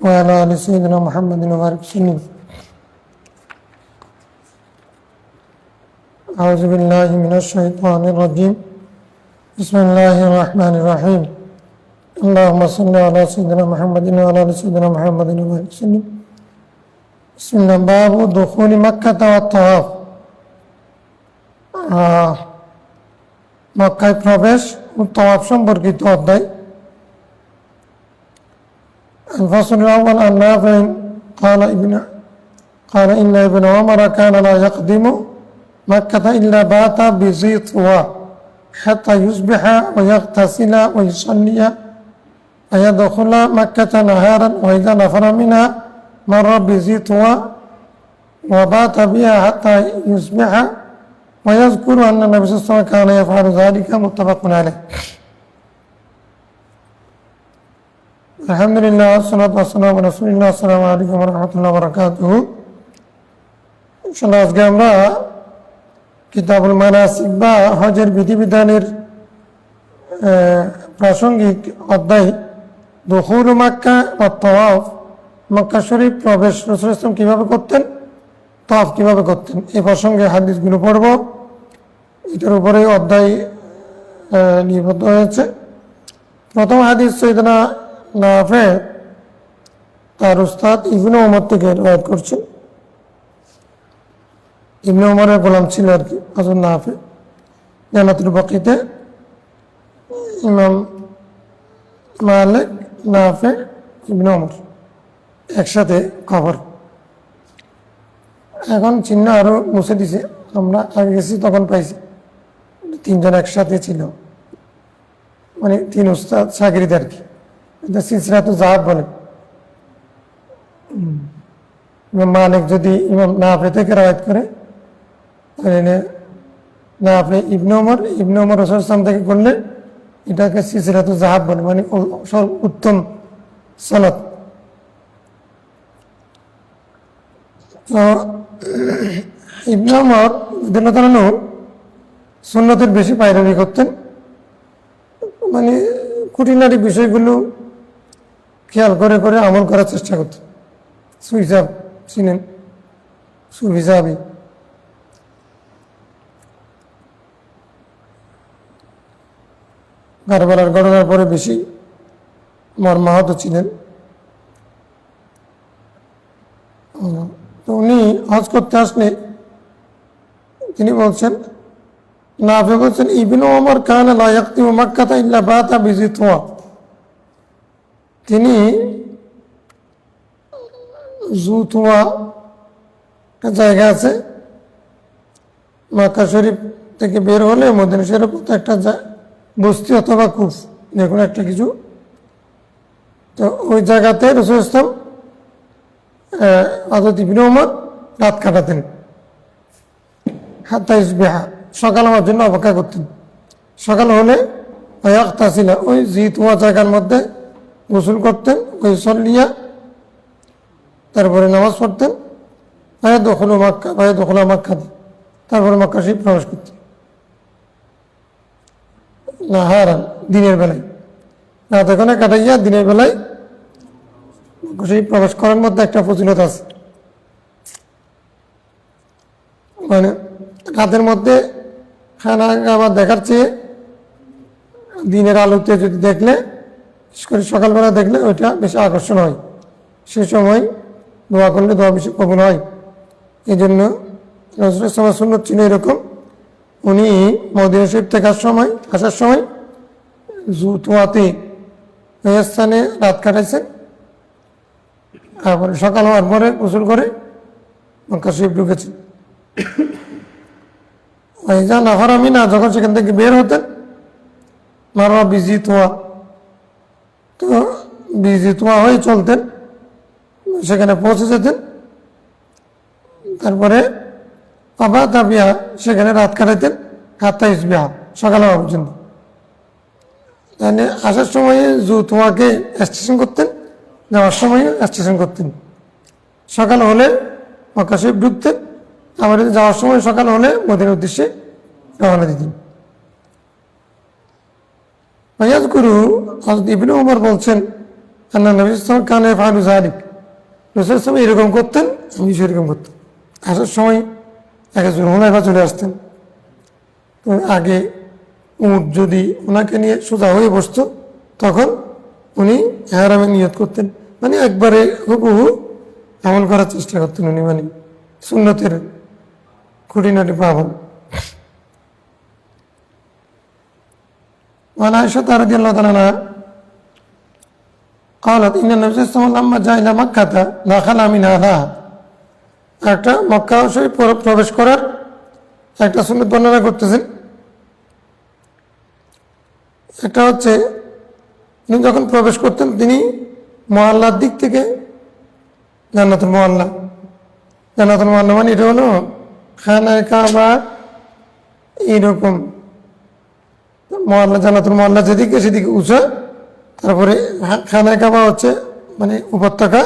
وعلى آل سيدنا محمد وبارك وسلم. أعوذ بالله من الشيطان الرجيم. بسم الله الرحمن الرحيم. اللهم صل على سيدنا محمد وعلى آل سيدنا محمد وبارك وسلم. بسم الله. باب دخول مكة والطواف. মক্কায় প্রবেশ ও তাওয়াফ সম্পর্কিত অধ্যায়। الفصل الأول عن نافع قال إن ابن عمر كان لا يقدم مكة إلا بات بذي طوى حتى يصبح ويغتسل ويصلي ويدخل مكة نهارا، وإذا نفر منها مر بذي طوى وبات بها حتى يصبح، ويذكر أن النبي صلى الله عليه وسلم كان يفعل ذلك. متفق عليه. আলহামদুলিল্লাহ والصلاة والسلام على رسول الله. আসসালামু আলাইকুম ওয়া রাহমাতুল্লাহি ওয়া বারাকাতুহু। ইনশাআল্লাহ আজকে আমরা কিতাবুল মানাসিক বা হজের বিধিবিধানের প্রাসঙ্গিক অধ্যায় দুখুল মক্কা ওয়া তাওয়াফ, মক্কা শরীফ প্রবেশ রাসূল সাল্লাল্লাহু আলাইহি ওয়াসাল্লাম কিভাবে করতেন, তাওয়াফ কিভাবে করতেন, এই প্রসঙ্গে হাদিসগুলো পড়ব। এটার উপরে অধ্যায় নিবদ্ধ হয়েছে। প্রথম হাদিস সাইয়েদনা নাফে তার উস্তাদ ইবনে ওমর থেকে রওয়ায়াত করছেন। ইবনে ওমরের গোলাম ছিল আর কি হযরত নাফে। জান্নাতুল বাকিতে ইমাম মালিক, নাফে, ইবনে ওমর একসাথে খবর। এখন চিহ্ন আরো মুছে দিছে, আমরা আগে গেছি তখন পাইছি তিনজন একসাথে ছিল, মানে তিন উস্তাদ শাগির্দ আর কি। এটা সিলসিলাতুল যাহাব বলে। ইমাম মালিক যদি ইমাম নাফে থেকে রওয়ায়াত করে তাহলে নাফে ইবনে ওমর রাসূলুল্লাহ সাল্লাল্লাহু আলাইহি ওয়াসাল্লাম থেকে করলে এটাকে সিলসিলাতুল যাহাব বলে, মানে উত্তম সনদ। তো ইবনে ওমর রাদিয়াল্লাহু তাআলা সুন্নতের বেশি পায়রানি করতেন, মানে খুঁটিনাটি বিষয়গুলো খেয়াল করে করে আমল করার চেষ্টা করতেন। সুহিসাব চিনেন, সুহিসাবি কারবালার ঘটনার পরে বেশি মর্মাহত ছিলেন। তো উনি হজ করতে আসলে তিনি বলছেন, নাফে বলছেন ইবনে ওমর কানা লা ইয়াকদিমু মাক্কাতা ইল্লা বাতা বিজি তুয়া। তিনি জুতুয়া একটা জায়গা আছে মক্কা শরীফ থেকে বের হলে মদিনা শরীফ একটা বস্তি অথবা কুফ, দেখুন একটা কিছু। তো ওই জায়গাতে রাসূল ইসলাম হযরত ইবনে ওমর রাত কাটাতেন। হাত্তা ইসবিহা, সকাল হওয়ার জন্য অপেক্ষা করতেন। সকাল হলে ওয়াগতাসিলা, ওই জিতুয়া জায়গার মধ্যে গোসল করতেন, ওই সল্লিয়া, তারপরে নামাজ পড়তেন। দখল মাক্কা, তারপরে মক্কা শরীফ প্রবেশ করতেন নাহারান, দিনের বেলায়। রাত এখানে কাটাইয়া দিনের বেলায় মক্কা শরীফ প্রবেশ করার মধ্যে একটা ফজিলত আছে। মানে রাতের মধ্যে খানা খাবার দেখার চেয়ে দিনের আলোতে যদি দেখলে, বিশেষ করে সকালবেলা দেখলে ওইটা বেশি আকর্ষণ হয়। সে সময় দোয়া করলে দোয়া বেশি কবুল হয়। এই জন্য রাসূলের সুন্নাত ছিল এরকম, উনি মদিনা শরীফ থেকে আসার সময় জুতুয়াতে ওই স্থানে রাত কাটাইছেন। তারপরে সকাল হওয়ার পরে গোসল করে মক্কা শরীফ ঢুকেছেন। ওইজা নাফার আমিনা, যখন সেখান থেকে বের হতেন মারওয়া বিজি তোয়া, তো বিজি তোয়া হয়ে চলতেন, সেখানে পৌঁছে যেতেন। তারপরে বাবা তাবিয়া, সেখানে রাত কাটাইতেন হাত্তা ইসবিহা, সকাল হওয়া পর্যন্ত। তাহলে আসার সময় জুতুয়াকে স্টেশন করতেন, যাওয়ার সময় স্টেশন করতেন। সকাল হলে মক্কা শরীফ ঢুকতেন, আবার যাওয়ার সময় সকাল হলে মদিনার উদ্দেশ্যে রওনা দিতেন। ভাইয়াজগুরু হযরত ইবনে ওমর বলছেন, আল্লাহ নবী সাল্লাল্লাহু কানে ফালু জালিক, রাসূল সাল্লাল্লাহু এরকম করতেন, আমি সেরকম করতাম। আসার সময় একজন হুনাইফা চলে আসতেন, তো আগে উট যদি ওনাকে নিয়ে সোজা হয়ে বসতো তখন উনি ইহরামে নিয়ত করতেন, মানে একবারে হুবহু আমল করার চেষ্টা করতেন উনি, মানে সুন্নতের খুঁটিনাটি পাবেন। وعن عائشة رضي الله تعالى عنها قالت إن النبي صلى الله عليه وسلم لما جاء إلى مكة دخل منها لها, একটা মক্কা শরীফ প্রবেশ করার একটা সুন্নত বর্ণনা করতেছেন। একটা হচ্ছে তিনি যখন প্রবেশ করতেন তিনি মহল্লার দিক থেকে জান্নাতুল মহল্লা, জান্নাতুল মহল্লা মানে এটা হলো খানায়ে কাবা এইরকম মহল্লা, জান্নাতুল মহল্লা যেদিকে সেদিকে উঁচা, তারপরে খানায়ে কাবা হচ্ছে মানে উপত্যকা,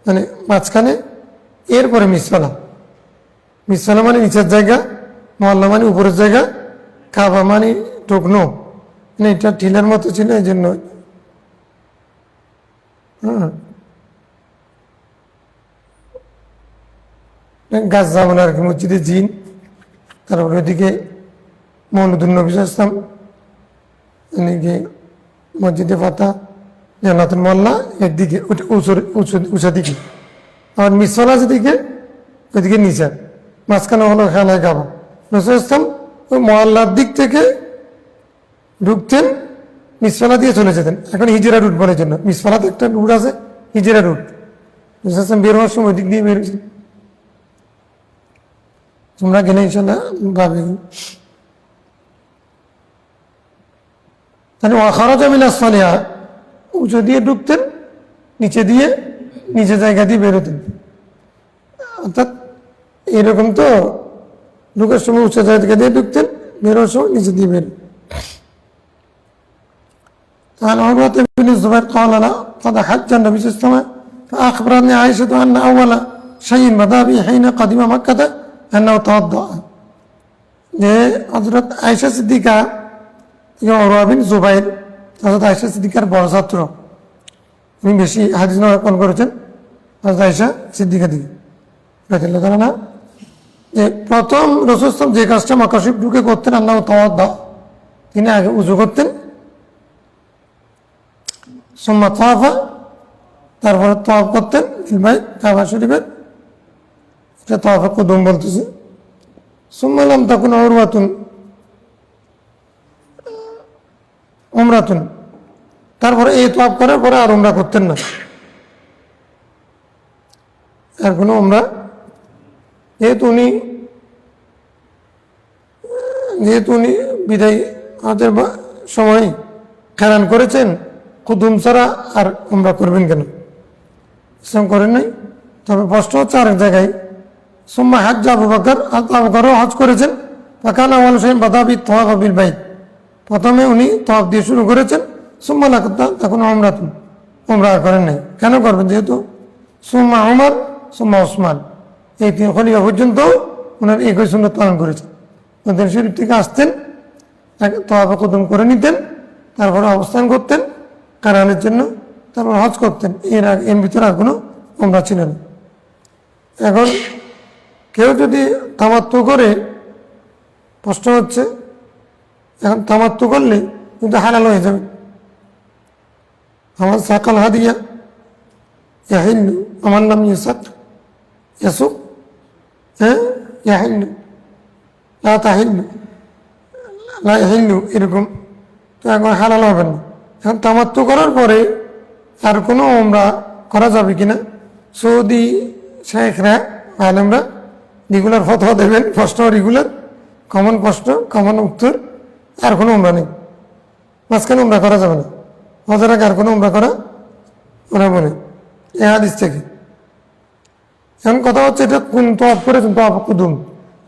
মানে মাঝখানে, এরপরে মিসফালা, মিসফালা মানে নিচের জায়গা, মহল্লা মানে উপরের জায়গা, কাবা মানে টোকনো, মানে এটা টিলার মতো ছিল এই জন্য। গাছ যেমন আর কি, মসজিদে জিন, তারপরে ওইদিকে মৌলুদুল নবী ইসলাম, এদিকে মসজিদে ফাতা, জান্নাতুল মহল্লা এর দিকে ওটা উঁচা দিকে, আর মিসফালা যেদিকে ওইদিকে নিচা, মাঝখানে হলো খানায়ে কাবা। রাসূল ইসলাম ওই মহল্লার দিক থেকে ঢুকতেন, মিসফালা দিয়ে চলে যেতেন। এখন হিজরা রুট বলে জন্য, মিসফালাতে একটা রুট আছে হিজরা রুট, রাসূল ইসলাম বের হওয়ার সময় ওই দিক দিয়ে বেরিয়েছেন। তোমরা গেলে ইনশাল্লাহ ভাবে। তাহলে ওয়াখারাজা মিনাস সালিহা, উঁচু দিয়ে ঢুকতেন, নিচে দিয়ে নিচে জায়গা দিয়ে বেরোতেন। অর্থাৎ এরকম তো ঢুকার সময় উঁচু জায়গা দিয়ে ঢুকতেন, বেরোর সময় নিচে দিয়ে বের। قال عروة بن الزبير قال لا قد حج النبي صلى الله عليه وسلم فأخبرتني عائشة أن أول شيء بدا به حين قدم مكة أنه توضأ, যে হযরত আয়েশা সিদ্দিকা উরওয়া বিন জুবাইর, হযরত আয়েশা সিদ্দিকার বড় ছাত্র, উনি বেশি হাদিস নকল করেছেন হযরত আয়েশা সিদ্দিকা থেকে রাদিয়াল্লাহু তাআলা আনহা, যে প্রথম রাসূল সাল্লাল্লাহু আলাইহি ওয়াসাল্লাম যে কাজটা মক্কা শরীফ ঢুকে করতেন, আল্লাহ তাওয়াদ্দা, তিনি আগে উযু করতেন, সুম্মা তাওয়াফা, তারপরে তাওয়াফ করতেন ফিল বাইত, কাবা শরীফের, এটা তাওয়াফে কুদুম বলতেছে। সুম্মা লাম তাকুন উরওয়াতুন উমরাতুন, তারপরে এই তাওয়াফ করার পরে আর উমরা করতেন না, আর কোনো উমরা, যেহেতু উনি বিদায় হজের সময় খেলান করেছেন, কুদুম ছাড়া আর উমরা করবেন কেন, ইসলাম করেন নাই। তবে প্রশ্ন হচ্ছে আরেক জায়গায়, সুম্মা হাজ্জা আবু বকর, আবু বকরও হজ করেছেন, ফাকান আউয়ালু শাইইন বাদা বিত তাওয়াফ বিল বাইত, প্রথমে উনি তাওয়াফ দিয়ে শুরু করেছেন, সুম্মা লাকাত তখন উমরাতুন, উমরা করেন নাই, কেন করবেন, যেহেতু সুম্মা উমর সুম্মা ওসমান, এই তিন খলিফা পর্যন্ত ওনার একই সুন্নাত পালন করেছেন। মদিনা শরীফ থেকে আসতেন, তাওয়াফে কুদুম করে নিতেন, তারপরে অবস্থান করতেন কারানের জন্য, তারপর হজ করতেন, এর ভিতরে আর কোনো উমরা ছিল না। এখন কেউ যদি তামাত্তু করে, প্রশ্ন হচ্ছে এখন তামাত্তু করলে কিন্তু হালাল হয়ে যাবে, আমার সাকাল হাদিয়া ইয়াহিল্লু, আমার নাম ইউসাক ইয়াসুক, হ্যাঁ ইয়াহিল্লু লা তাহিল্লু লা ইয়াহিল্লু, এরকম তো এখন হালাল হবে না। এখন তামাত্তু করার পরে আর কোনো উমরা করা যাবে কিনা, সৌদি শেখরা আলেমরা রেগুলার ফতোয়া দেবেন, প্রশ্ন রেগুলার, কমন প্রশ্ন কমন উত্তর, আর কোনো উমরা নেই, মাঝখানে উমরা করা যাবে না, হজের আগে আর কোনো উমরা করা ওরা বলে এ হাদিস থেকে। এখন কথা হচ্ছে এটা কোন তাওয়াফ করেছেন, তাওয়াফ কুদুম,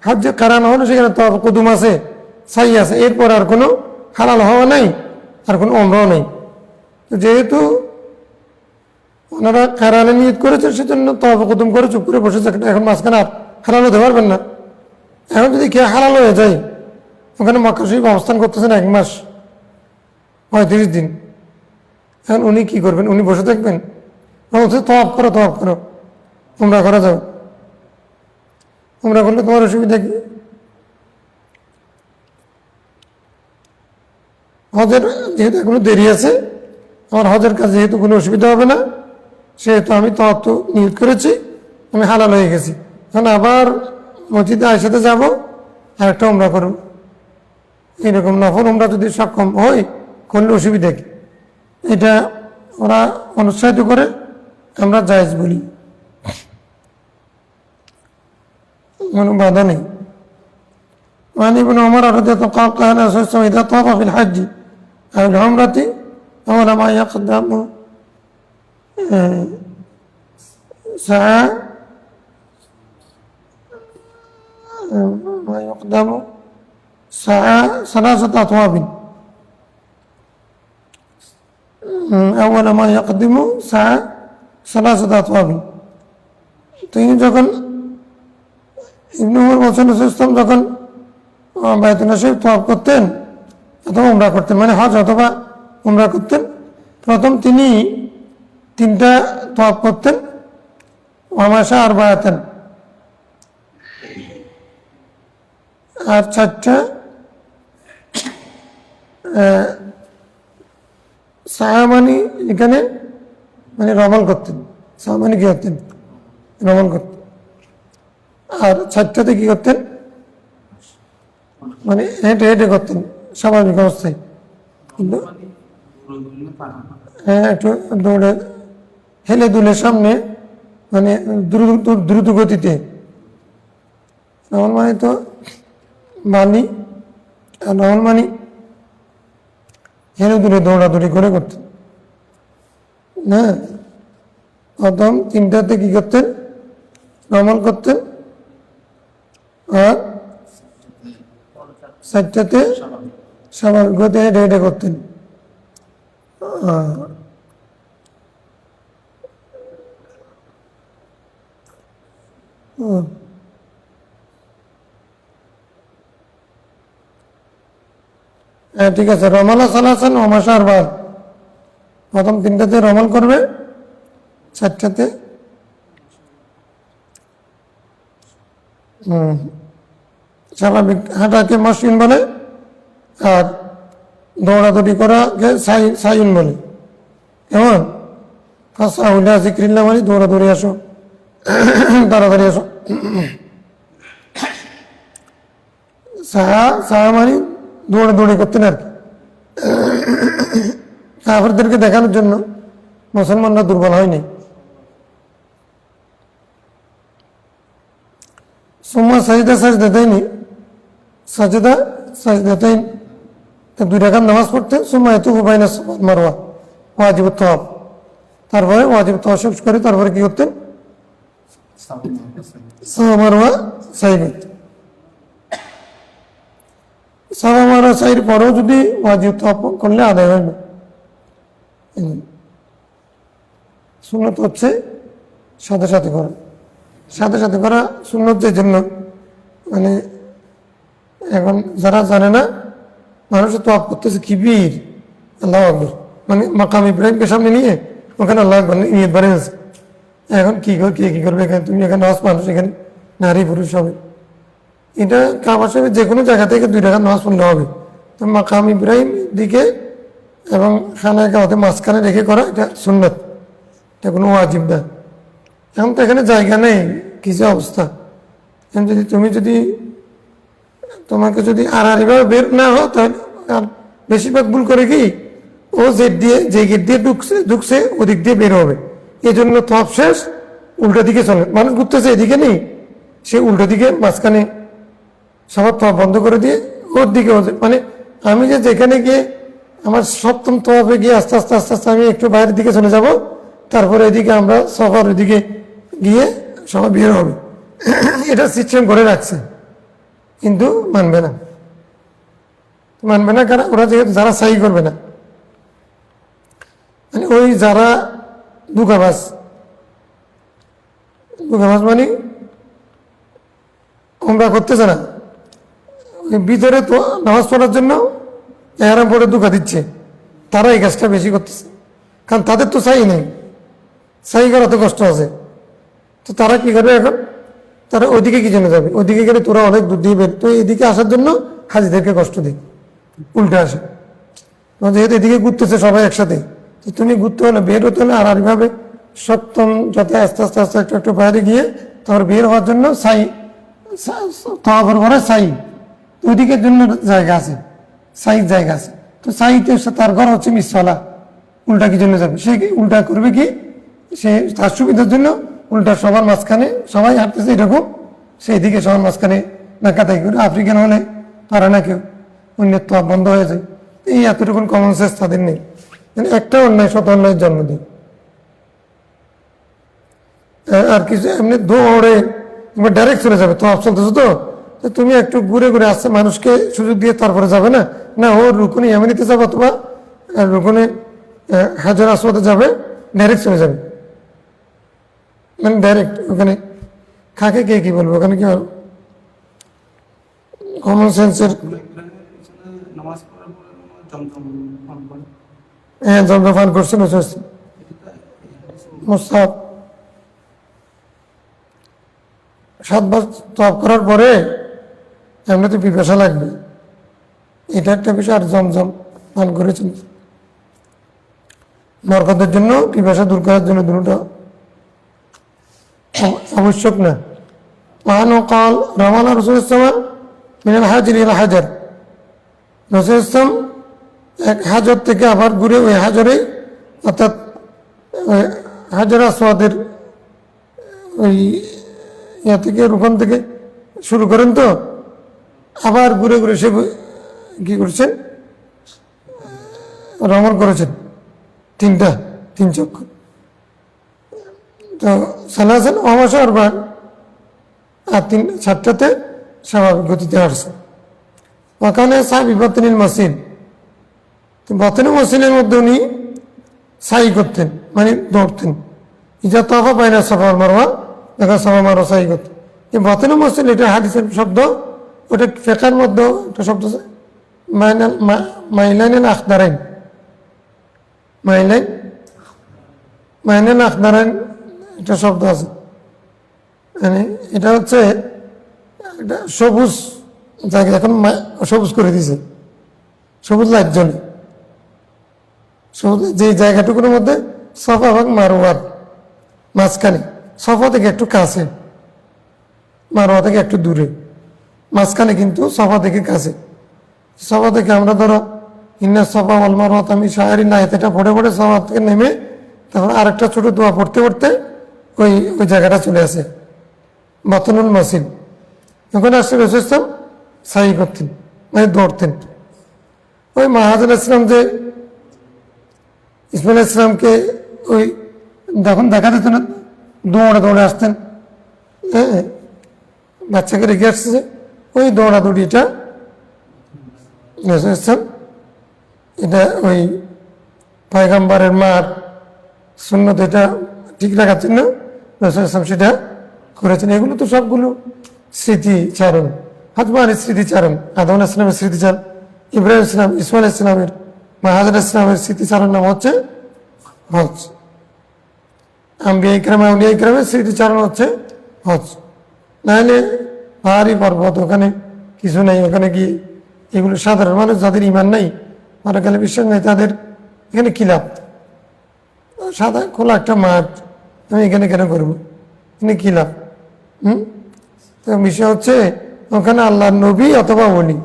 হজ যে কারান হলো সেখানে তাওয়াফ কুদুম আছে, সাই আছে, এরপর আর কোনো হালাল হওয়া নাই, আর কোনো উমরাও নেই। যেহেতু ওনারা কারানে নিয়ত করেছেন, সেজন্য তাওয়াফ কুদুম করে চুপ করে বসে থাকেন, এখন মাঝখানে আর হালাল হতে পারবেন না। এখন যদি কে হালাল হয়ে যায়, ওখানে মক্কা শরীফ অবস্থান করতেছেন 1 মাস 35 দিন, এখন উনি কি করবেন? উনি বসে থাকবেন? তওয়াফ করো, তওয়াফ করো, উমরা করা যাও। উমরা করলে তোমার অসুবিধা কি? হজের যেহেতু এখনো দেরি আছে, আমার হজের কাছে যেহেতু কোনো অসুবিধা হবে না, সেহেতু আমি তওয়াফ তো নিয়ত করেছি, আমি হালাল হয়ে গেছি। এখন আবার মসজিদে আয়েশাতে যাব আর একটা উমরা করব। এরকম নফল উমরা যদি সক্ষম হই, করলে অসুবিধা কি? এটা ওরা অনুৎসাহিত করে, আমরা জায়েজ বলি, কোনো বাধা নেই। وعن ابن عمر رضي الله عنه قال رسول الله إذا طاف في الحج أو العمرة أول ما يقدم سعى ما يقدم سعى ثلاثة أطواف أول ما يقدم سعى ثلاثة أطواف। তিনি যখন ইবনে উমর বলছেন রাসূল সাল্লাল্লাহু আলাইহি ওয়াসাল্লাম যখন বাইতুল্লাহ শরীফ তওয়াফ করতেন অথবা উমরা করতেন, মানে হজ অথবা উমরা করতেন, প্রথম তিনি 3টা তওয়াফ করতেন, ওয়ামাশা আর বায়াতেন, আর 4টা সাহামানি এখানে মানে রমল করতেন। সাহামানি কি করতেন? রমল করতেন। আর 4টাতে কি করতেন? মানে হেঁটে হেঁটে করতেন স্বাভাবিক অবস্থায়, কিন্তু হ্যাঁ একটু দৌড়ে হেলে দুলে সামনে, মানে দ্রুত গতিতে। রমল মানে তো বালি, আর রমল মানে হেলে দুলে দৌড়াদৌড়ি করে করতেন। হ্যাঁ, প্রথম 3টাতে কি করতেন? রমল করতেন, আর 4টাতে স্বাভাবিক গতি হেঁটে হেঁটে করতেন। হ্যাঁ ঠিক আছে। রমালা সালাসান ওমাশার বার, প্রথম 3টাতে রমল করবে, 4টাতে স্বাভাবিক হাঁটাকে মসৃণ বলে, আর দৌড়াদৌড়ি করাকে সাইন বলে। কেমন? ফাসাউলা জিক্রিল্লাহ মানে দৌড়াদৌড়ি আসো, তাড়াতাড়ি আসো। সাহা মানে দৌড়াদৌড়ি করতেন আর কি, কাফেরদেরকে দেখানোর জন্য মুসলমানরা দুর্বল হয়নি। সুম্মা সাজদা সাজদাতাইনি, সাজদা সাজদাতাইন, 2 রাকাত নামাজ পড়তেন। সুম্মা ইয়াতুফু বাইনা সাফা ওয়াল মারওয়া ওয়াজিবুত তাওয়াফ, তারপরে ওয়াজিব তাওয়াফ শেষ করে তারপরে কি করতেন? সাফা মারওয়া সাই করতেন। সাফা মারওয়া সাইয়ের পরেও যদি ওয়াজিব তাওয়াফ করলে আদায় হয় না। সুন্নত হচ্ছে সাথে সাথে করা, সাথে সাথে করা সুন্নত যে জন্য, মানে এখন যারা জানে না, মানুষের তো করতেছে কি বীর আল্লাহ আকবর, মানে মাকাম ইব্রাহিমকে সামনে নিয়ে ওখানে আল্লাহ আকবর নিয়ত বাড়ে আছে। এখন কি করবে এখানে? তুমি এখানে নামাজ, মানুষ এখানে নারী পুরুষ হবে। এটা কাবা শরীফের যে কোনো জায়গা থেকে 2 রাকাত নামাজ পড়লে হবে। তো মাকাম ইব্রাহিম দিকে এবং খানায় কাবাতে মাঝখানে রেখে করা এটা সুন্নত, এটা কোনো ওয়াজিব না। এখন তো এখানে জায়গা নেই, কিছু অবস্থা। এখন যদি তোমাকে যদি আড়াআড়িভাবে বের না হও, তাহলে বেশিরভাগ ভুল করে কি, ও যে গেট দিয়ে ঢুকছে ওদিক দিয়ে বের হবে। এই জন্য তওয়াফ শেষ, উল্টা দিকে চলে, মানুষ ঘুরতেছে এদিকে নেই, সে উল্টো দিকে মাঝখানে সবার তওয়াফ বন্ধ করে দিয়ে ওর দিকে, মানে আমি যেখানে গিয়ে আমার 7ম তওয়াফে গিয়ে আস্তে আস্তে আস্তে আস্তে আমি একটু বাইরের দিকে চলে যাব, তারপরে এদিকে আমরা সফার ওইদিকে গিয়ে সবাই বের হবে। এটা সিস্টেম করে রাখছে, কিন্তু মানবে না। কারণ ওরা যারা সাই করবে না, মানে ওই যারা দুঃখাবাস মানে উমরা করতেছে না, ভিতরে তো নামাজ পড়ার জন্য এহরাম পড়ে দুঃখা দিচ্ছে, তারা এই কাজটা বেশি করতেছে। কারণ তাদের তো সাই নেই, সাই করা তো কষ্ট আছে। তো তারা কি করবে এখন? তারা ওইদিকে কি জন্য যাবে? ওইদিকে গেলে তোরা অনেক দূর দিয়ে বের, তো এদিকে আসার জন্য হাজিদেরকে কষ্ট দিই, উল্টে আসে। যেহেতু এদিকে ঘুরতেছে সবাই একসাথে, তো তুমি ঘুরতে হলে বের হতে হলে আর এইভাবে সপ্তম যাতে আস্তে আস্তে আস্তে একটু একটু বাইরে গিয়ে তারপর বের হওয়ার জন্য সাই তওয়াফের পরে সাই, ওইদিকের জন্য জায়গা আছে, সাইড জায়গা আছে। তো সাইতে তার ঘর হচ্ছে মিসওয়ালা, উল্টা কি জন্য যাবে? সে উল্টা করবে কি, সে তার সুবিধার জন্য উল্টা সবার মাঝখানে সবাই হাঁটতেছে এরকম, সেই দিকে সবার মাঝখানে নাকাতাই করে। আফ্রিকান হলে পারে না কেউ, অন্যের তো বন্ধ হয়ে যায়। এই এতটুকুন কমন সেন্স তাদের নেই, মানে একটা অন্যায় শত অন্যায়ের জন্ম দেয়। আর কিছু এমনি দৌড়ে ডাইরেক্ট চলে যাবে, তো চলতেছো তো, তো তুমি একটু ঘুরে ঘুরে আসছে মানুষকে সুযোগ দিয়ে তারপরে যাবে না, না ও রুকুনে ইয়ামানিতে যাবে অথবা রুকুনে হাজার আসওয়াদে যাবে, ডাইরেক্ট চলে যাবে, মানে ডাইরেক্ট ওখানে খাকে কে কি বলবো, ওখানে কি কমন সেন্সের। নামাজ পড়ার পরে জমজম পান করে। হ্যাঁ, জমজম পান করছেন মুস্তাহাব। 7 বার তওয়াফ করার পরে এমনিতে পিপাসা লাগবে, এটা একটা বিষয়। আর জমজম পান করেছেন বরকতের জন্য, পিপাসা দূর করার জন্য, দুটো আবশ্যক না। وعنه قال رمانا رسول السلام من الحجر إلى الحجر, রসুল ইসলাম এক হাজর থেকে আবার ঘুরে ওই হাজরে, অর্থাৎ হাজার আসওয়াদের ওই ইয়া থেকে রুকন থেকে শুরু করেন, তো আবার ঘুরে ঘুরে সে কি করছেন, রমণ করেছেন 3 চক্কর। তো সালাসান অমাশার বার আর 7টাতে স্বাভাবিক গতিতে আসছে। ওখানে সাহাবি বাতিনিল মসজিদ, তো বাতিনিল মসজিদের মধ্যে উনি সাই করতেন, মানে দৌড়তেন। ইজা তফা বাইনা সাফা মারওয়া, দেখা সাফা মারওয়া সাই করতেন। এই বাতিনিল মসজিদ এটা হাদিসের শব্দ, ওটা ফেকার মধ্যে একটা শব্দ আছে মাইলাইন আখদারাইন, মাইলাইন আখদারাইন একটা শব্দ আছে, মানে এটা হচ্ছে একটা সবুজ জায়গা, এখন সবুজ করে দিয়েছে, সবুজ লাইট জ্বলে, সবুজ যে জায়গাটুকুর মধ্যে সফা এবং মারোয়ার মাঝখানে, সফা থেকে একটু কাছে, মারোয়া থেকে একটু দূরে, মাঝখানে কিন্তু সফা থেকে কাছে। সফা থেকে আমরা ধরো ইন্না সফা ওয়াল মারওয়া আমি শাহরি না, এটা পড়ে পড়ে সফা থেকে নেমে তারপর আরেকটা ছোট দোয়া পড়তে পড়তে ওই জায়গাটা চলে আসে বাতনুল মসজিদ। ওখানে আসলে রসুল ইসলাম সাই করতেন, মানে দৌড়তেন। ওই মাহাজুল ইসলাম যে ইসমাইল ইসলামকে ওই যখন দেখা যেত না, দৌড়ে দৌড়ে আসতেন, হ্যাঁ বাচ্চাকে রেখে আসছে, ওই দৌড়াদৌড়িটা রসুল ইসলাম, এটা ওই পয়গম্বরের মার সুন্নত, এটা ঠিক রাখার জন্য রসুল ইসলাম সেটা করেছেন। এগুলো তো সবগুলো স্মৃতিচারণ, হজমানের স্মৃতিচারণ, আদম ইসলামের স্মৃতিচারণ, ইব্রাহিম ইসলাম, ইসমাইল ইসলামের, মাহাজুর ইসলামের স্মৃতিচারণ নাম হচ্ছে হজ। আম্বিয়া ইকরাম, আউলিয়া ইকরামের স্মৃতিচারণ হচ্ছে হজ। নাহলে পাহাড়ি পর্বত, ওখানে কিছু নেই, ওখানে গিয়ে এগুলো সাধারণ মানুষ যাদের ইমান নাই, পরকালে বিশ্বাস নেই, তাদের এখানে কি লাভ? সাদা খোলা একটা মাঠ, আমি এখানে কেন করবো, এখানে কি লাভ? তো বিষয় হচ্ছে ওখানে আল্লাহর নবী অথবা ওলি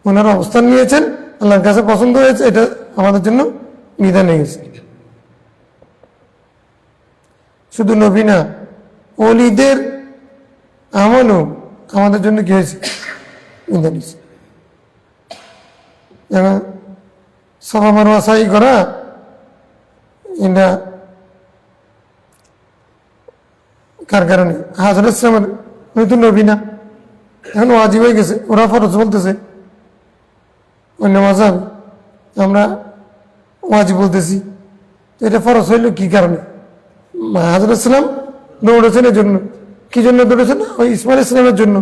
ওনারা অবস্থান নিয়েছেন, আল্লাহর কাছে পছন্দ হয়েছে, এটা আমাদের জন্য বিধান হয়ে গেছে। শুধু নবী না, ওলিদের আমলও আমাদের জন্য কি হয়েছে, বিধান হয়েছে। যেমন সফা মারওয়া সাই করা, এটা কার কারণে? হাজরত ইসলামের, উনি তো নবী না, এখন ওয়াজিব হয়ে গেছে, ওরা ফরজ বলতেছে, অন্য মাযহাব আমরা ওয়াজিব বলতেছি, তো এটা ফরজ হইল কি কারণে? হাজরত ইসলাম দৌড়েছেন এর জন্য। কি জন্য দৌড়েছেন? ওই ইসমাইল ইসলামের জন্য।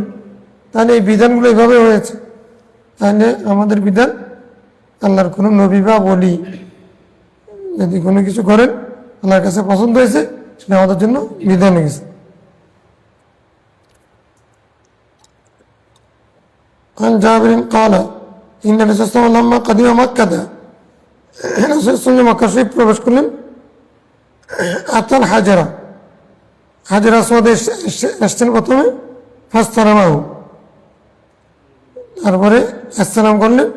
তাহলে এই বিধানগুলো এইভাবে হয়েছে, তাহলে আমাদের বিধান আল্লাহর কোনো নবী বা বলি যদি কোনো কিছু করেন আল্লাহর কাছে পছন্দ হয়েছে সেটা আমাদের জন্য বিধান হয়ে গেছে। عن جابر قال إن الرسول صلى الله عليه وسلم لما قدم مكة রাসূল সাল্লাল্লাহু মক্কা শরীফ প্রবেশ করলেন আতাল হাজারা হাজার আসওয়াদে এসছেন প্রথমে ফাসতালামাহু তারপরে আসসালাম করলেন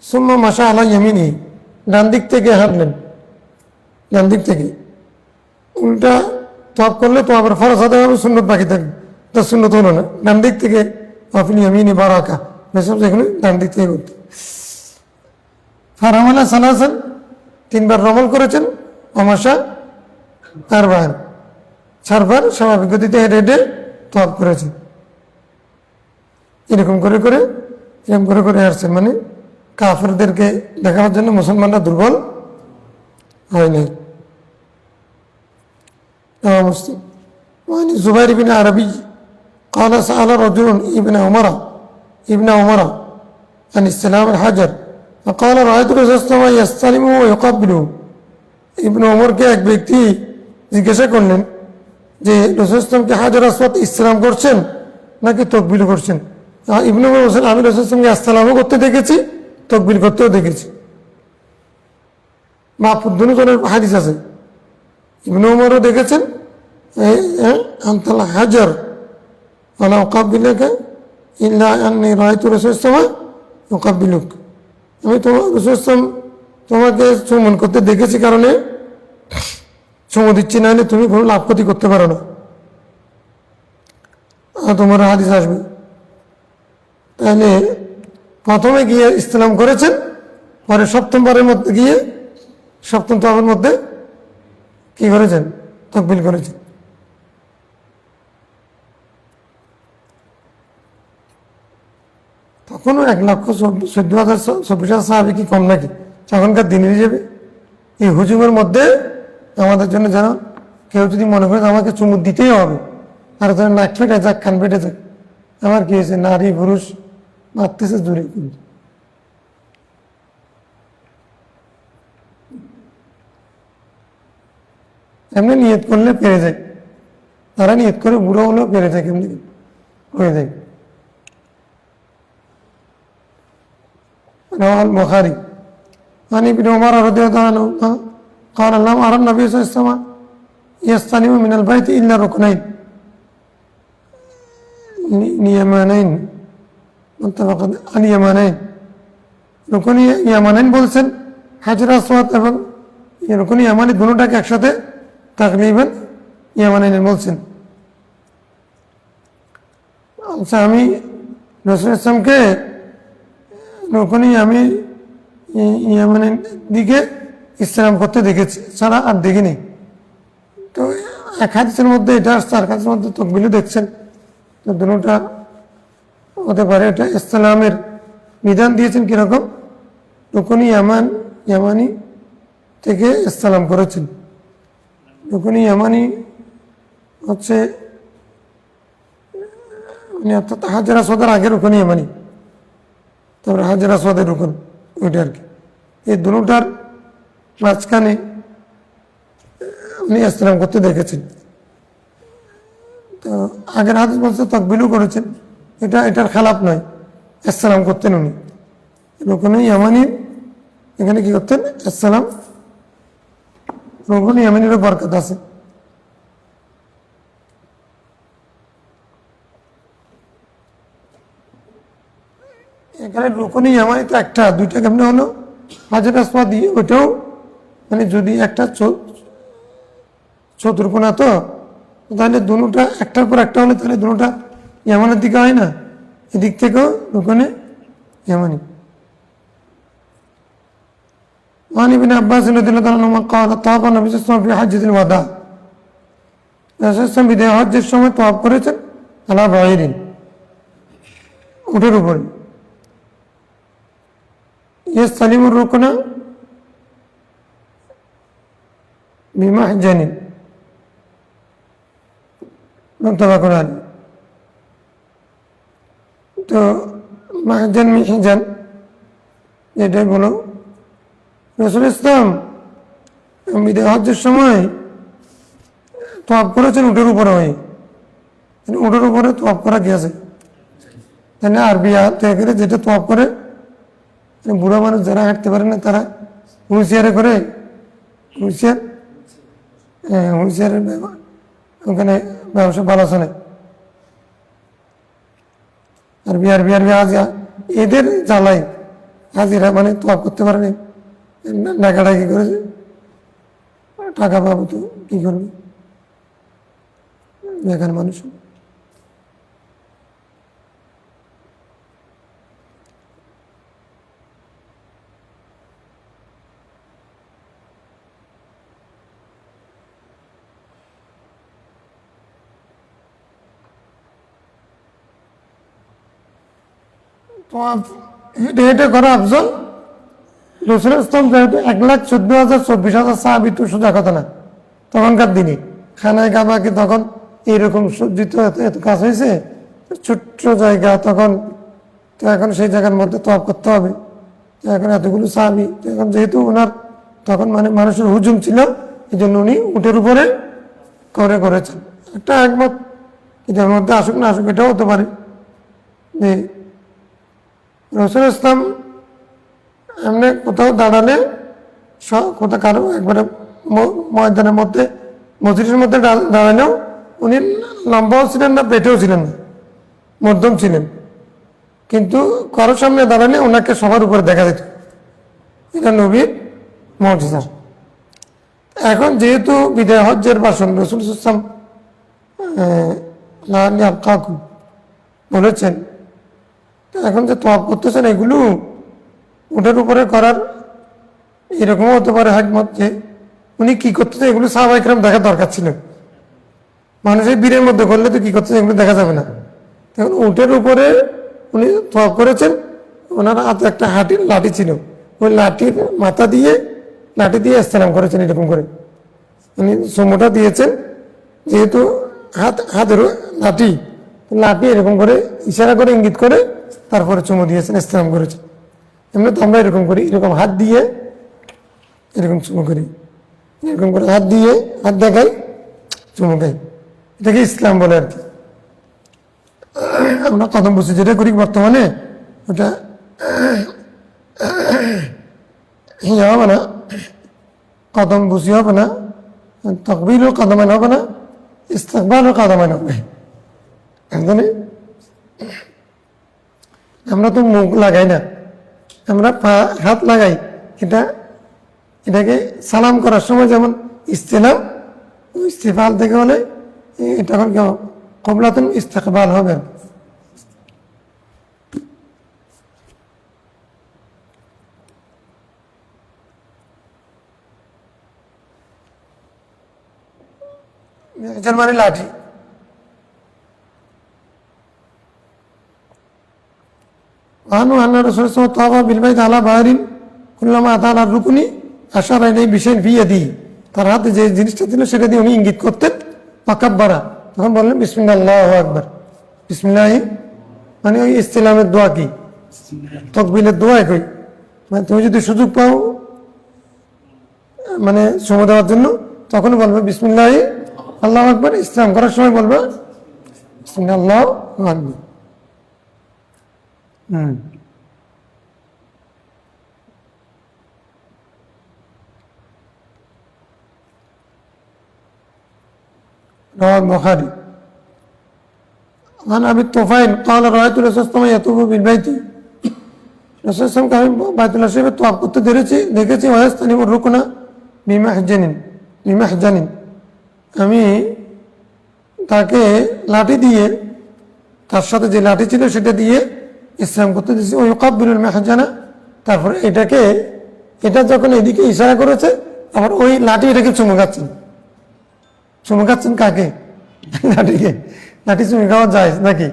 সুম্মা মাশা আলা ইয়ামিনি ডান দিক থেকে হাঁটলেন ডান দিক থেকে উল্টা তওয়াব করলে তো আবার ফরজ আদায় হবে সুন্নত বাকি থাকবে তো সুন্নত হলো না ডান দিক থেকে আফিল ইয়ামিনি বারাকা এসব যেখানে ডান দিক থেকে করতে ফারামালা সালাসান তিনবার রমল করেছেন অমাশা আরবান চারবার স্বাভাবিক গতিতে হেঁটে হেঁটে তওয়াব করেছেন এরকম করে করে আসছেন মানে কাফেরদেরকে দেখানোর জন্য মুসলমানরা দুর্বল হয় নাই। মুসলিম মানে জুবাইর বিন আরবি قال سأل رجل ابن عمر عن استلام الحجر فقال رأيت الرسول صلى الله عليه وسلم يستلمه ويقبله ইবনে ওমরকে এক ব্যক্তি জিজ্ঞাসা করলেন যে রাসূল ইসলামকে হাজার আসওয়াদ ইসলাম করছেন নাকি তকবিল করছেন। ইবনে ওমর বলেন আমি রাসূল ইসলামকে আসসালামও করতে দেখেছি তকবিল করতেও দেখেছি। মাহফুজ দুজনের হাদিস আছে ইবনে ওমরও দেখেছেন আনতাল হাজার ওয়ালা উকাব্বিলুকা ইল্লা আন্নী রাআইতু রাসূল ইসলাম ইউকাব্বিলুক আমি তোমার রাসূল ইসলাম তোমাকে চুম্বন করতে দেখেছি কারণে চুমু দিচ্ছি না হলে তুমি কোনো লাভ ক্ষতি করতে পারো না তোমার হাদিস আসবে। তাহলে প্রথমে গিয়ে ইসলাম করেছেন পরে সপ্তমবারের মধ্যে গিয়ে সপ্তম তওয়াবের মধ্যে কি করেছেন তাকবীর করেছেন। তখনও 1,14,024 সাহাবী কি কম নাকি তখনকার দিনের হিসেবে এই হুজুমের মধ্যে আমাদের জন্য যেন কেউ যদি মনে করে আমাকে চুমু দিতেই হবে আর যেন নাক ফেটে যাক কান ফেটে যাক আমার কি হয়েছে নারী পুরুষ মারতেছে জুড়ে কিন্তু এমনি নিয়ত করলে পেরে যায় তারা নিয়ত করে বুড়ো হলেও পেরে যায় কেমনি হয়ে যায়। رواه البخاري عن ابن عمر رضي الله عنهما قال لم أرى النبي صلى الله عليه وسلم يستلم من البيت إلا ركنين يمانين متفق اليمانين রুকন ইয়ামানাইন বলছেন হাজর আসওয়াদ এবং রুকন ইয়ামানি দুটোটাকে একসাথে তাকরিবান ইয়ামানাইন বলছেন। আচ্ছা আমি রাসূল ইসলামকে রুকনি আমি ইয়ামানের দিকে ইসলাম করতে দেখেছি ছাড়া আর দেখিনি। তো এক হাদিসের মধ্যে এটা আসছে আর হাদিসের মধ্যে তাকবীরও দেখছেন তো দুটোটা হতে পারে। এটা ইসলামের বিধান দিয়েছেন কিরকম রুকনি ইয়ামানি থেকে ইসলাম করেছেন। রুকনি ইয়ামানি হচ্ছে মানে অর্থাৎ হাজর আসওয়াদের আগে রুকনি ইয়ামানি তারপরে হাজর আসওয়াদের রুকন ওইটা আর কি এই দুটার মাঝখানে উনি ইসলাম করতে দেখেছেন। তো আগের হাদিস বলছে তাকবীরও করেছেন এটার খেলাফ নয় ইসলাম করতেন উনি রুকন ইয়ামানি এখানে কি করতেন ইসলাম রুকন ইয়ামানিরও বরকত আছে। এখানে রুকনি ইয়ামানি তো একটা দুইটা কেমনে হলো হাজর আসওয়াদ দিয়ে ওইটাও মানে যদি একটা চতুর্কোণা তো তাহলে দুটোটা একটার পর একটা হলে তাহলে দুটোটা ইয়ামানের দিকে হয় না এদিক থেকেও রুকনে ইয়ামানি। وعن ابن عباس رضي الله عنهما قال طاف النبي صلى الله عليه وسلم في حجة الوداع রাসূল সাল্লাল্লাহু আলাইহি ওয়াসাল্লাম বিদায় হজ্জের সময় তওয়াফ করেছেন আলা বাঈরিন উটের উপরে يستلم الركن بمحجن متفق عليه তো মাহজান মিহজান এটাই বলো রাসূল ইসলাম বিদায় হজ্জের সময় তোয়াফ করেছেন উটের উপরে হয়ে, উটের উপরে তোয়াফ করা গিয়েছে, তাই না? আরবি করে যেটা তোয়াফ করে, বুড়া মানুষ যারা হাঁটতে পারে না তারা হুইলচেয়ারে করে, হুইলচেয়ার, হ্যাঁ হুইলচেয়ারের ওখানে ব্যবসা ভালো চলে। আরবি আজ এদের জ্বালাই হাজিরা মানে তোয়াফ করতে পারে না, ডাকাডাকি করেছে, টাকা পাবো তো কি করবে বেকার মানুষ। হেঁটে হেঁটে করা আফজল। রসুল ইসলাম যেহেতু 1,14,024 সাহাবী তো সোজা কথা না, তখনকার দিনে খানায় কাবাকে তখন এইরকম সজ্জিত এত কাজ হয়েছে, ছোট্ট জায়গা তখন, তো এখন সেই জায়গার মধ্যে তোয়াফ করতে হবে, তো এখন এতগুলো সাহাবী, তো এখন যেহেতু ওনার তখন মানে মানুষের হুজুম ছিল, এই জন্য উনি উটের উপরে করেছেন। একটা একমত, এটার মধ্যে আসুক না আসুক এটাও হতে পারে যে রসুল ইসলাম এমনি কোথাও দাঁড়ালে, কোথাও কারো একবারে ময়দানের মধ্যে মসজিদের মধ্যে দাঁড়ালেও উনি লম্বাও ছিলেন না, পেটেও ছিলেন না, মধ্যম ছিলেন, কিন্তু কারোর সামনে দাঁড়ালে ওনাকে সবার উপরে দেখা যেত। এটা নবীর মুজিজা। এখন যেহেতু বিদায় হজ্জের ভাষণ রসুল ইসলাম বলেছেন, এখন যে তোয়াফ করতেছেন এগুলো উটের উপরে করার এরকমও হতে পারে হিকমত যে উনি কি করতেছেন এগুলো সাহাবা ইকরাম দেখার দরকার ছিল। মানুষের বীরের মধ্যে করলে তো কি করতেছেন এগুলো দেখা যাবে না। তখন উটের উপরে উনি তোয়াফ করেছেন, ওনার হাতে একটা লাঠি ছিল, ওই লাঠির মাথা দিয়ে লাঠি দিয়ে ইসলাম করেছেন এরকম করে, উনি সমুটা দিয়েছেন, যেহেতু হাতের লাঠি এরকম করে ইশারা করে ইঙ্গিত করে তারপরে চুমু দিয়েছেন, ইসলাম করেছেন। এমনি তো আমরা এরকম করি, এরকম হাত দিয়ে এরকম চুমু করি, এরকম করে হাত দিয়ে হাত দেখাই চুমু খাই, এটাকে ইসলাম বলে আর কি। আমরা কদম বসে যেটা করি বর্তমানে ওটা ইয়ে হবে না, কদম বসি হবে না, তকবিরও কদমান হবে না, ইস্তেকবালও কদমান হবে। আমরা তো মুখ লাগাই না, আমরা হাত লাগাই। এটাকে সালাম করার সময় যেমন ইস্তেলাম, ইস্তেফাল থেকে হলে এটা কবলাতুন ইস্তেকবাল হবে। মানে লাঠি। আনু আল্লাহ রাসূলুল্লাহ তাওবা বিল বাইত আলা বাহরিন কুল্লামা আতা রুকুনি আশারা ইলাই বিশাইইন ফি ইয়াদি, তার হাতে যে জিনিসটা ছিল সেটা দিয়ে উনি ইঙ্গিত করতেন। ফাকাব্বারা, তখন বললেন বিসমিল্লাহ আল্লাহু আকবার। বিসমিল্লাহ মানে ওই ইসলামের দোয়া কি, তাকবীরের দোয়া কই, মানে তুমি যদি সুযোগ পাও মানে সময় দেওয়ার জন্য তখন বলবে বিসমিল্লাহ আল্লাহু আকবার, ইসলাম করার সময় বলবে বিসমিল্লাহ আল্লাহু আকবার। رواه البخاري عن ابي الطفيل قال رايت الرسول صلى الله عليه وسلم يطوف بالبيت, রাসূল সাল্লাল্লাহু আলাইহি ওয়াসাল্লামকে আমি বাইতুল্লাহ শরীফে তোয়াফ করতে দেখেছি। ওয়ায়াস্তালিমু রুকনা বিমাহজানিন, আমি তাকে লাঠি দিয়ে, তার সাথে যে লাঠি ছিল সেটা দিয়ে ইসলাম করতে দিয়েছি। ওই ইউকাব্বিলুল মাহজানা, তারপরে এটা যখন এদিকে ইশারা করেছে আবার ওই লাঠি এটাকে চুমু খাচ্ছেন কাকে, লাঠিকে। লাঠি চুমু খাওয়া যায় নাকি?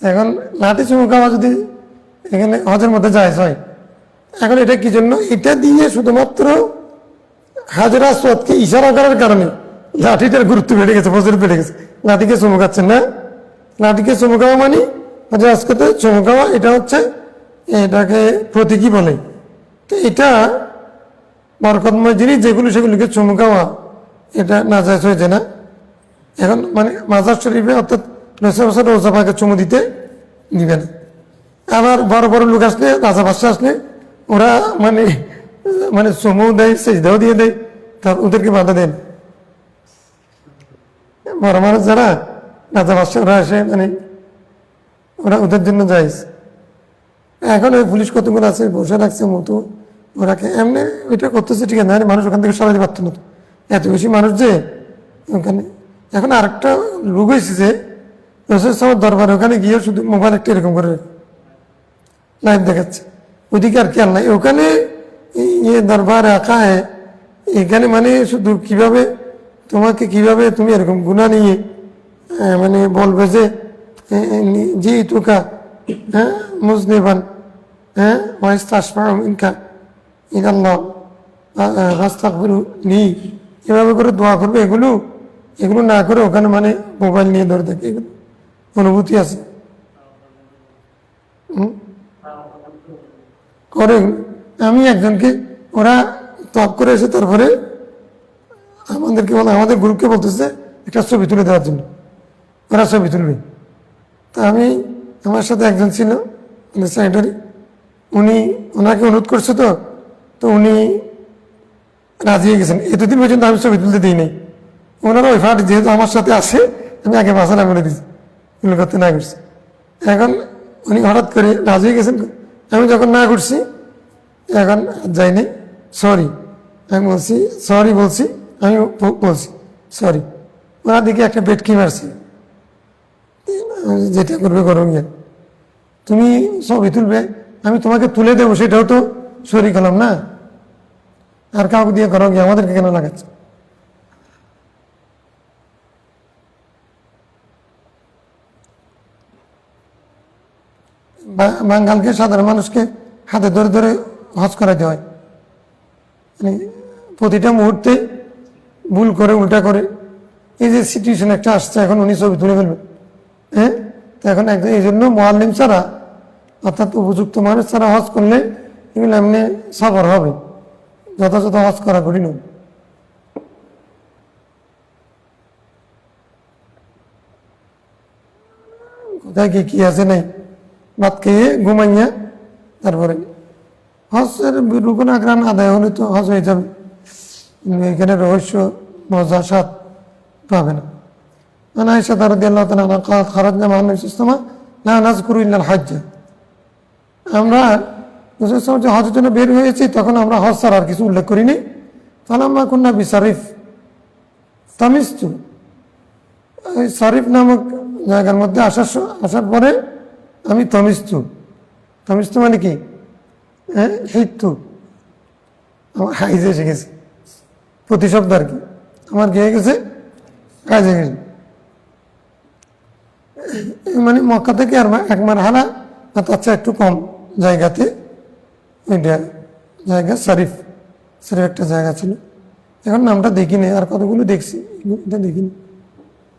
এখন লাঠি চুমু খাওয়া যদি এখানে হজের মধ্যে যায় হয়, এখন এটা কি জন্য, এটা দিয়ে শুধুমাত্র হাজর আসওয়াদকে ইশারা করার কারণে লাঠিটার গুরুত্ব বেড়ে গেছে, ফজিলত বেড়ে গেছে। লাঠিকে চুমু খাচ্ছেন না, লাঠিকে চুমু খাওয়া মানে হাজর আসওয়াদকে চুমু খাওয়া, এটা হচ্ছে এটাকে প্রতীকী বলে। তো এটা বরকতময় জিনিস যেগুলো সেগুলিকে চুমু খাওয়া এটা নাজায়েজ হয়েছে না। এখন মানে মাজার শরীফে অর্থাৎ রসুল রোজা পাকে চুমু দিতে দিবে না। আবার বড় বড় লোক আসলে রাজা বাদশা আসলে ওরা মানে মানে চুমু দেয়, সেজদাও দিয়ে দেয়, তার ওদেরকে বাধা দেন। বড় মানুষ যারা রাজা বাদশা ওরা আসে মানে ওরা ওদের জন্য যায়। এখন ওই পুলিশ কতগুলো আছে বসে রাখছে মতো ওরাকে এমনি ওইটা করতেছে, ঠিক আছে, নাহলে মানুষ ওখান থেকে সরাতে পারতো না। এত বেশি মানুষ যে ওখানে। এখন আরেকটা রোগ হয়েছে যে রসুলের দরবারে ওখানে গিয়ে শুধু মোবাইল একটা এরকম করে লাইভ দেখাচ্ছে, ওইদিকে আর খেয়াল নাই। ওখানে ইয়ে দরবার রাখা হয়, এখানে মানে শুধু কিভাবে তোমাকে কিভাবে তুমি এরকম গুণা নিয়ে মানে বলবে যে জি তুকা হ্যাঁ মুজনিবান হ্যাঁ ইনকা ইনাল্লাহ নি এভাবে করে দোয়া করবে। এগুলো এগুলো না করে ওখানে মানে মোবাইল নিয়ে ধরে থাকে, এগুলো অনুভূতি আছে করে। আমি একজনকে ওরা তপ করে এসে তারপরে আমাদেরকে বলে, আমাদের গ্রুপকে বলতেছে একটা ছবি তুলে দেওয়ার জন্য, ওরা ছবি তুলবে। তা আমি আমার সাথে একজন ছিল সেক্রেটারি, উনি ওনাকে অনুরোধ করছে, তো উনি রাজি হয়ে গেছেন। এতদিন পর্যন্ত আমি ছবি তুলতে দিই নাই। ওনারা ওই ফাট যেহেতু আমার সাথে আসে আমি আগে বাসা না করে দিয়েছি, এগুলো করতে না করছি। এখন উনি হঠাৎ করে রাজি হয়ে গেছেন, আমি যখন না করছি এখন যাইনি, সরি আমি বলছি, সরি বলছি, আমি বলছি সরি। ওনার দিকে একটা বেটকি মারছি, যেটা করবে করো গিয়ে, তুমি ছবি তুলবে আমি তোমাকে তুলে দেবো, সেটাও তো শরীক হলাম না, আর কাউকে দিয়ে করো গিয়ে, আমাদেরকে কেন লাগাচ্ছে? বাঙালকে সাধারণ মানুষকে হাতে ধরে ধরে হজ করাইতে হয়, মানে প্রতিটা মুহূর্তে ভুল করে উল্টা করে। এই যে সিচুয়েশন একটা আসছে, এখন উনি ছবি তুলে ফেলবেন, হ্যাঁ। তো এখন একদম এই জন্য মোয়াল্লিম ছাড়া অর্থাৎ উপযুক্ত মানুষ ছাড়া হজ করলে এগুলো এমনি সফর হবে, যথাযথ হজ করা কঠিন। কোথায় কি আছে নাই, ভাত খেয়ে ঘুমাইয়া তারপরে হজের রুকুন আকরান আদায় হলে তো হজ হয়ে যাবে, এখানে রহস্য মজা স্বাদ পাবে না। আয়েশা রাদিয়াল্লাহু তাআলা আনহা খারাজনা মা নবী সাল্লাল্লাহু আলাইহি ওয়াসাল্লাম লা নাযকুরু ইল্লাল হজ্জ, আমরা রাসূল সাল্লাল্লাহু আলাইহি ওয়াসাল্লাম হজের জন্য বের হয়েছি তখন আমরা হজ ছাড়া আর কিছু উল্লেখ করিনি। ফালাম্মা কুন্না বিসারিফ তামিস্তু, ওই সারিফ নামক জায়গার মধ্যে আসার পরে আমি তমিস্তু মানে কি, হ্যাঁ হিতু, আমার হাইজে এসে গেছে, প্রতিশব্দ আর কি, আমার গিয়ে গেছে কাজে গেছে। মানে মক্কা থেকে আর এক মারহালা তার চেয়ে একটু কম জায়গাতে ওইটা জায়গা সারিফ একটা জায়গা ছিল, এখন নামটা দেখিনি, আর কতগুলো দেখছি, এটা দেখিনি।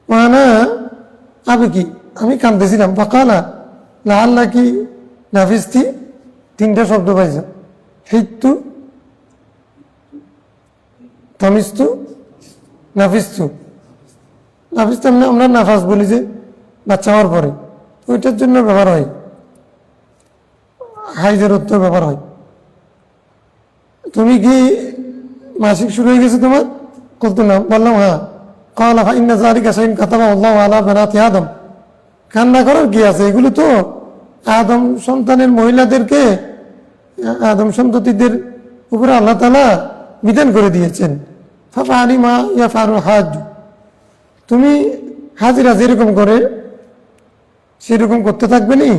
মানা আবে কি, আমি কাঁদতেছিলাম, বকালা লাল্লা কি নাফিস্তি, তিনটা শব্দ পাইছে, হিতু তমিস্তু নাফিস্তু। নাফিস্তু আমরা নাফাস বলি যে বাচ্চা হওয়ার পরে, ওইটার জন্য ব্যবহার হয়, হাইজের উত্তর ব্যবহার হয়। তুমি কি মাসিক শুরু হয়ে গেছে তোমার? কত নাম বললাম, হ্যাঁ। কালা ইন্না যালিকা শাইউন কাতাবাহু আল্লাহু আলা বানাতি আদম, কান্না করার কি আছে, এগুলো তো আদম সন্তানের মহিলাদেরকে, আদম সন্ততিদের উপরে আল্লাহ তাআলা বিধান করে দিয়েছেন। ফাফআলি মা ইয়াফআলুল হাজ, তুমি হাজিরা যেরকম করে সেরকম করতে থাকবে নি,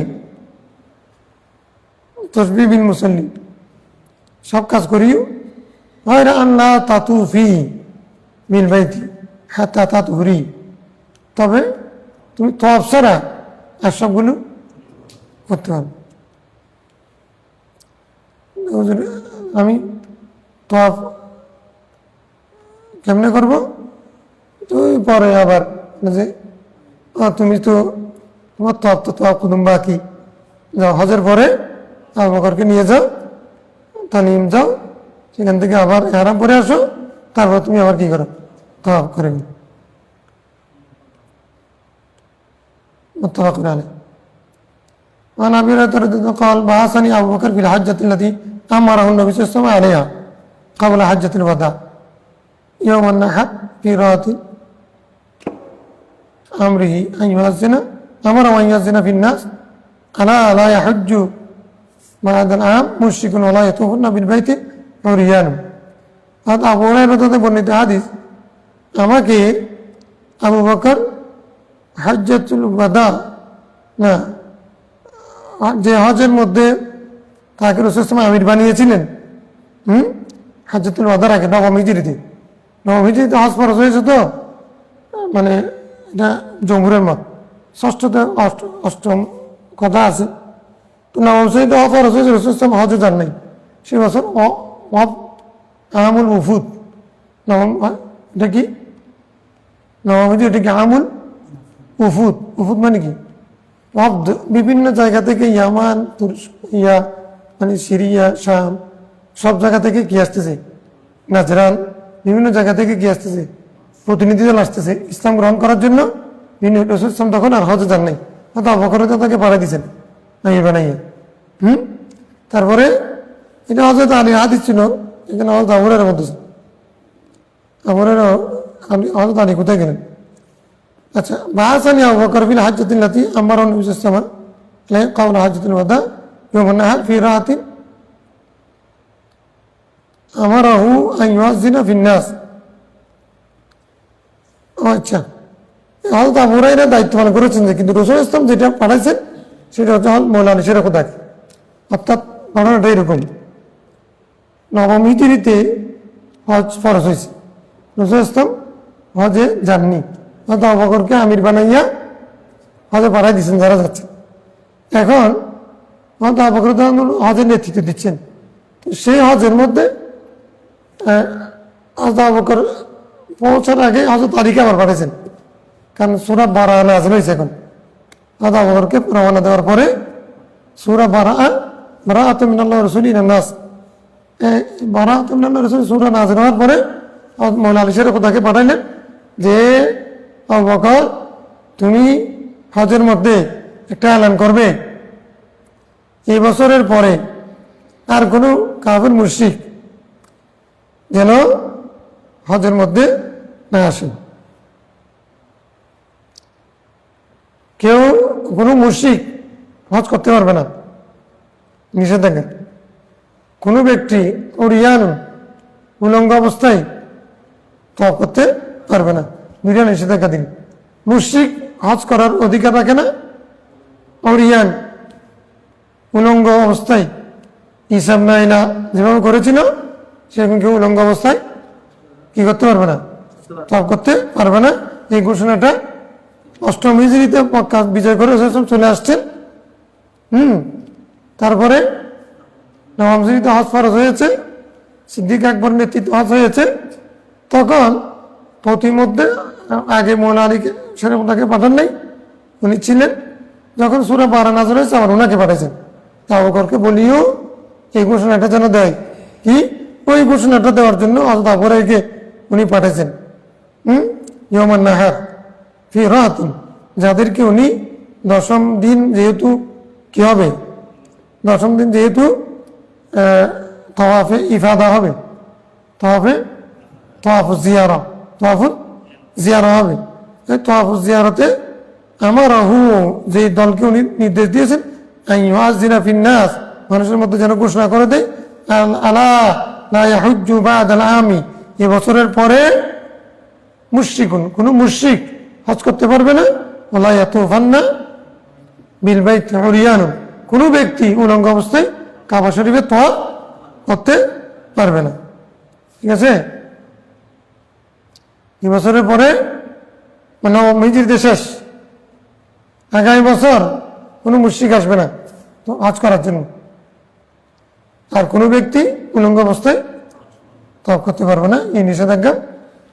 তসবিহ বিল মুসাল্লি, সব কাজ করিও। গায়রা আল্লাহ তাতুফি বিল বাইতি হাত্তা তাতুহরি, তবে তুমি তওয়াফ ছাড়া আর সবগুলো করতে পারবে। আমি তওয়াফ কেমনে করবো? তো পরে আবার যে তুমি তো তোমার তওয়াফ কুদুম বাকি, যাও হজের পরে আবু বকরকে নিয়ে যাও, তানিম যাও, সেখান থেকে আবার এহরাম পরে আসো, তারপর তুমি আবার কি করো, তাওয়াফ করে নিও। মুত্তাফাকুন আলাইহি। وعن ابي هريره رضي الله عنه قال بعثني ابو بكر في الحجه التي امره النبي صلى الله عليه وسلم عليها قبل حجه الوداع يوم النحر في رات امره ان يؤذن امره ان يؤذن في الناس الا لا يحج بعد العام مشرك ولا يطوفن بالبيت عريان। অর্থাৎ আবু হুরায়রা থেকে বর্ণিত হাদিস, আমাকে আবু বকর হজ্জাতুল ওয়াদা না যে হজের মধ্যে তাকে রাসূল সাল্লাল্লাহু আলাইহি ওয়াসাল্লাম আমির বানিয়েছিলেন, হজ্জাতুল ওয়াদার আগে নবম হিজরিতে হজ ফরজ হয়েছে। তো মানে এটা জমহুরের মত, ষষ্ঠতে অষ্টম কথা আছে। তো নবম হিজরিতে হজ ফরজ হয়েছে, রাসূল সাল্লাল্লাহু আলাইহি ওয়াসাল্লাম হজে যান নাই সে বছর। আমুল উফুদ নবম, এটা কি নবম হিজরি, এটা কি আমুল উফুদ। উফুদ মানে কি বিভিন্ন জায়গা থেকে, ইয়ামান, মানে সিরিয়া, শাম, সব জায়গা থেকে কি আসতেছে, নাজরান, বিভিন্ন জায়গা থেকে কি আসতেছে, প্রতিনিধি দল আসতেছে ইসলাম গ্রহণ করার জন্য। রাসূল ইসলাম তখন আর হজে যান নাই, অর্থাৎ আবু বকর তাকে পাঠিয়ে দিয়েছেন আমির বানাইয়া। তারপরে এটা হযরত আলী হাদিস ছিল, এখানে হযরত আবু হুরায়রার মধ্যে হযরত আলী কোথায় গেলেন? আচ্ছা, বাআসানি আবু বকর ফিল হাজ্জাতিল্লাতী আমারা নবী সাল্লাল্লাহু আলাইহি ওয়াসাল্লাম ক্বাবলা হাজ্জাতুল ওয়াদা ইয়াওমান নাহর ফি রাআতিন আমারাহু আন ইউআযযিনা ফিন নাস। আচ্ছা, হযরত আবু হুরায়রা দায়িত্ব পালন করেছেন, কিন্তু রাসূল ইসলাম যেটা পাঠাইছেন সেটা হচ্ছে মওলা আলী সেরকম থাকে। অর্থাৎ ঘটনাটা এরকম, নবম হিজরিতে হজ ফরজ হয়েছে, রাসূল ইসলাম হজে যাননি, আবু বকরকে আমির বানাইয়া হজে পাঠাই দিচ্ছেন যারা যাচ্ছে। এখন আবু বকর হজের নেতৃত্ব দিচ্ছেন। তো সেই হজের মধ্যে আবু বকর পৌঁছার আগে হজরত আলীকে আবার পাঠাইছেন, কারণ সূরা বারা নাযিল হয়েছে। এখন আবু বকরকে রওনা দেওয়ার পরে সূরা বারাআতু মিনাল্লাহি ওয়া রাসূলিহি ইলান নাস, বারাআতু মিনাল্লাহি ওয়া রাসূলিহি সূরা নাযিল হওয়ার পরে মওলা আলী সেরকম তাকে পাঠাইলেন যে আবু বকর, তুমি হজের মধ্যে একটা এলান করবে, এই বছরের পরে আর কোনো কাফির মুশরিক যেন হজের মধ্যে না আসে। কেউ কোনো মুশরিক হজ করতে পারবে না, নিষেধাজ্ঞা। কোনো ব্যক্তি উরিয়ান উলঙ্গ অবস্থায় তওয়াফ করতে পারবে না, দুইটা নিষেধাজ্ঞা দিন। মুশরিক হজ করার অধিকার রাখে না, উরিয়ান উলঙ্গ অবস্থায় ঈসা ইবনে মারিয়াম যেভাবে করেছিল সেরকম কেউ উলঙ্গ অবস্থায় কি করতে পারবে না, তওয়াফ করতে পারবে না। এই ঘোষণাটা অষ্টম হিজরিতে মক্কা বিজয় করে চলে আসছেন। তারপরে নবম হিজরিতে হজ ফরজ হয়েছে, সিদ্দিক আকবর নেতৃত্বে হজ হয়েছে। তখন প্রতিমধ্যে আগে মওলা আলীকে সেরকম তাকে পাঠান নাই, উনি ছিলেন। যখন সূরা বারা নাযিল হয়েছে আবার ওনাকে পাঠাইছেন, আবু বকরকে বলিও এই ঘোষণাটা যেন দেয়। কি ওই ঘোষণাটা দেওয়ার জন্য হযরত আবু হুরায়রাকে উনি পাঠাইছেন ইয়াওমান নাহর ফি রাআতিন, যাদেরকে উনি দশম দিন যেহেতু কি হবে, দশম দিন যেহেতু তাওয়াফে ইফাদা হবে, তাওয়াফুজ জিয়ারা হবে। এই তাওয়াফুজ জিয়ারাতে আমারাহু, যে দলকে উনি নির্দেশ দিয়েছেন, আন ইউআযযিনা ফিন নাস, মানুষের মধ্যে যেন ঘোষণা করে দেয়, আলা লা ইয়াহুজ্জু বা'দাল আমি, এই বছরের পরে মুশরিকুন, কোনো মুশরিক হজ করতে পারবে না। ওয়ালা ইয়াতুফান্না বিল বাইতি উরিয়ান, কোনো ব্যক্তি উলঙ্গ অবস্থায় কাবা শরীফে তওয়াফ করতে পারবে না। ঠিক আছে, এই বছরের পরে মানে হিজরিতে শেষ, আগামী বছর কোনো মুশরিক আসবে না তো হজ করার জন্য, আর কোনো ব্যক্তি উলঙ্গ অবস্থায় তওয়াফ করতে পারবে না। এই নিষেধাজ্ঞা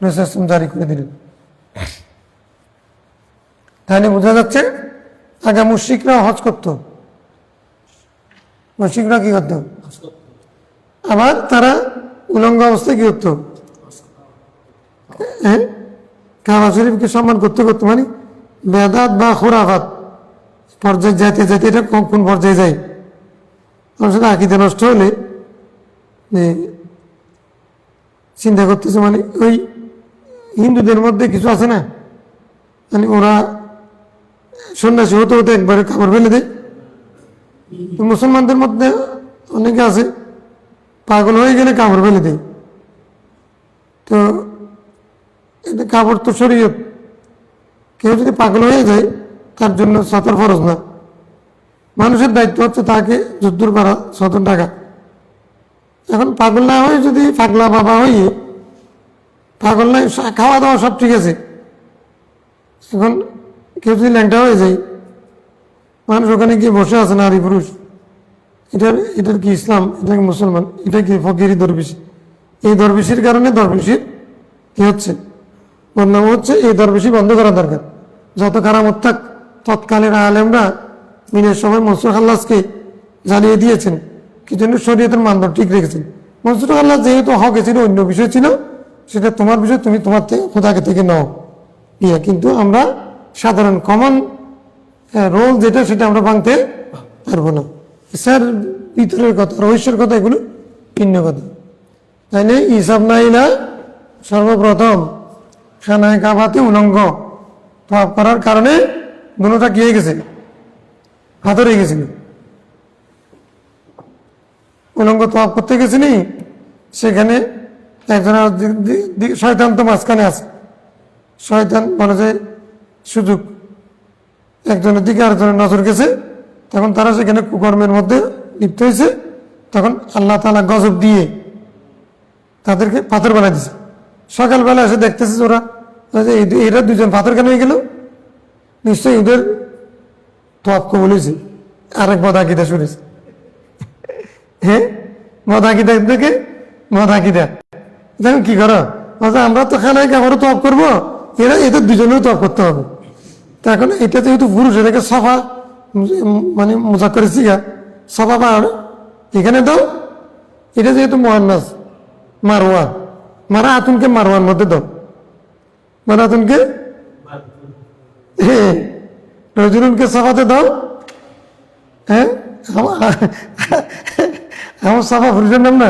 রাসূল সাল্লাল্লাহু জারি করে দিলেন। তাহলে বোঝা যাচ্ছে আগে মুশরিকরা হজ করতো, মুশরিকরা কি করতো, আবার তারা উলঙ্গ অবস্থায় কি করতো? হ্যাঁ, কাবা শরীফকে সম্মান করতে করতে মানে বেদাত বা খুরাফাত পর্যায়ে যাইতে যাইতে এটা কোন পর্যায়ে যায়? আমার সাথে আকিদা নষ্ট হলে চিন্তা করতেছে, মানে ওই হিন্দুদের মধ্যে কিছু আছে না, মানে ওরা সন্ন্যাসী হতে হতে একবারে কাপড় ফেলে দেয়। তো মুসলমানদের মধ্যে অনেকে আছে পাগল হয়ে গেলে কাপড় ফেলে দেয়। তো এটা কাপড় তো শরীয়ত, কেউ যদি পাগল হয়ে যায় তার জন্য সতর ফরজ না, মানুষের দায়িত্ব হচ্ছে তাকে যুদ্ধ করা ৭০ টাকা। এখন পাগল না হয়ে যদি পাগলা বাবা হয়ে পাগল নাই, খাওয়া দাওয়া সব ঠিক আছে, এখন কেউ যদি ল্যাংটা হয়ে যায়, মানুষ ওখানে গিয়ে বসে আছে নারী পুরুষ, এটার কি ইসলাম? এটা কি মুসলমান? এটা কি ফকিরি দরবেশি? এই দরবেশির কারণে দরবেশির কি হচ্ছে বদনাম হচ্ছে। এই দরবেশি বন্ধ করা দরকার। যত কারামত থাক, তৎকালীন আলেমরা মিনের সময় মনসুর খাল্লাসকে জানিয়ে দিয়েছেন, কি জন্য শরীয়তের মানদণ্ড ঠিক রেখেছেন। মনসুর খাল্লাস যেহেতু হকে ছিল, অন্য বিষয় ছিল, সেটা তোমার বিষয়, তুমি তোমার খোদাকে থেকে নাও ইয়ে, কিন্তু আমরা সাধারণ কমন রোল যেটা, সেটা আমরা ভাঙতে পারবো না। স্যার ভিতরের কথা, রহস্যের কথা, এগুলো ভিন্ন কথা। তাইলে হিসাব নাইলা সর্বপ্রথম খানায় কাবাতে উলঙ্গ তওয়াফ করার কারণে দুটোটা কি হয়ে গেছে? হাতর হয়ে গেছিল। উলঙ্গ তওয়াফ করতে গেছিনি, সেখানে একজনের শয়তান তো মাঝখানে আছে। শয়তান বলে যে সুযোগ একজনের দিকে আরেকজনের নজর গেছে, তখন তারা সেখানে কুকর্মের মধ্যে লিপ্ত হয়েছে। তখন আল্লাহ তাআলা গজব দিয়ে তাদেরকে পাথর বানাই দিছে। সকালবেলা এসে দেখতেছে ওরা, এরা দুজন পাথর কেন হয়ে গেল? নিশ্চয়ই ওদের তওয়াফ কবুল হয়েছে। আরেক মদাকিদা শুনেছে। হ্যাঁ, মদাকিদা থেকে মদাকিদা দেখুন কি করো, আমরা তো খানায় কাপড় তওয়াফ করবো, এদের দুজনেও তওয়াফ করতে হবে। তো এখন এটা যেহেতু পুরুষ, এটাকে সফা মানে মোজা করেছি গা, সফা পাহাড় এখানে দাও। এটা যেহেতু মুয়ান্নাস মারওয়া, মারা আতুনকে মারওয়ার মধ্যে দাও, মারা আতুনকে রজুলকে সফাতে দাও। হ্যাঁ, আমার সফা পুরুষের নাম না,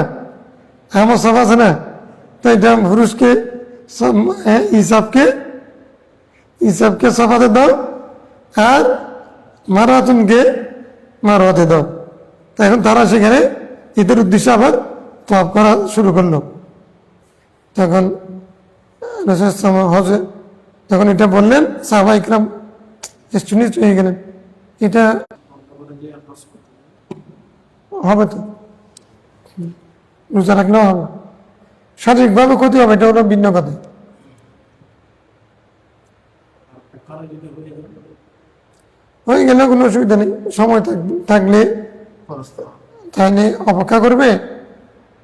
আমার সফা আছে না, তো এটা পুরুষকে হিসাবকে সফাতে দাও, আর মারাতুনকে মারওয়াতে দাও। এখন তারা সেখানে ঈদের উদ্দেশ্যে আবার তওয়াফ করা শুরু করলো। তখন হজে তখন এটা বললেন, সাহাবা ইকরাম স্টুনিস্ট হয়ে গেলেন। এটা হবে তো, রোজা রাখলেও হবে, শারীরিকভাবে ক্ষতি হবে, এটা হলো ভিন্ন কথা। হয়ে গেলে কোনো অসুবিধা নেই, সময় থাকলে তাহলে অপেক্ষা করবে,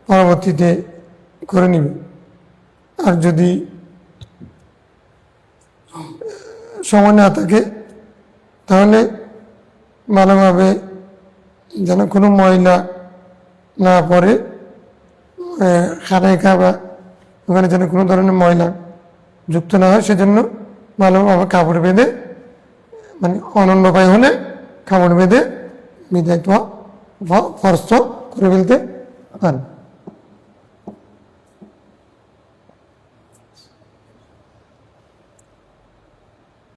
পরবর্তীতে করে নিবে। আর যদি সময় না থাকে তাহলে ভালোভাবে যেন কোনো ময়লা না পড়ে, খানায় কাবা ওখানে যেন কোনো ধরনের ময়লা যুক্ত না হয়, সেজন্য ভালোভাবে কাপড় বেঁধে, মানে অনন্য উপায় হলে কাপড় বেঁধে বিদায় ফরজ করে ফেলতে পারেন।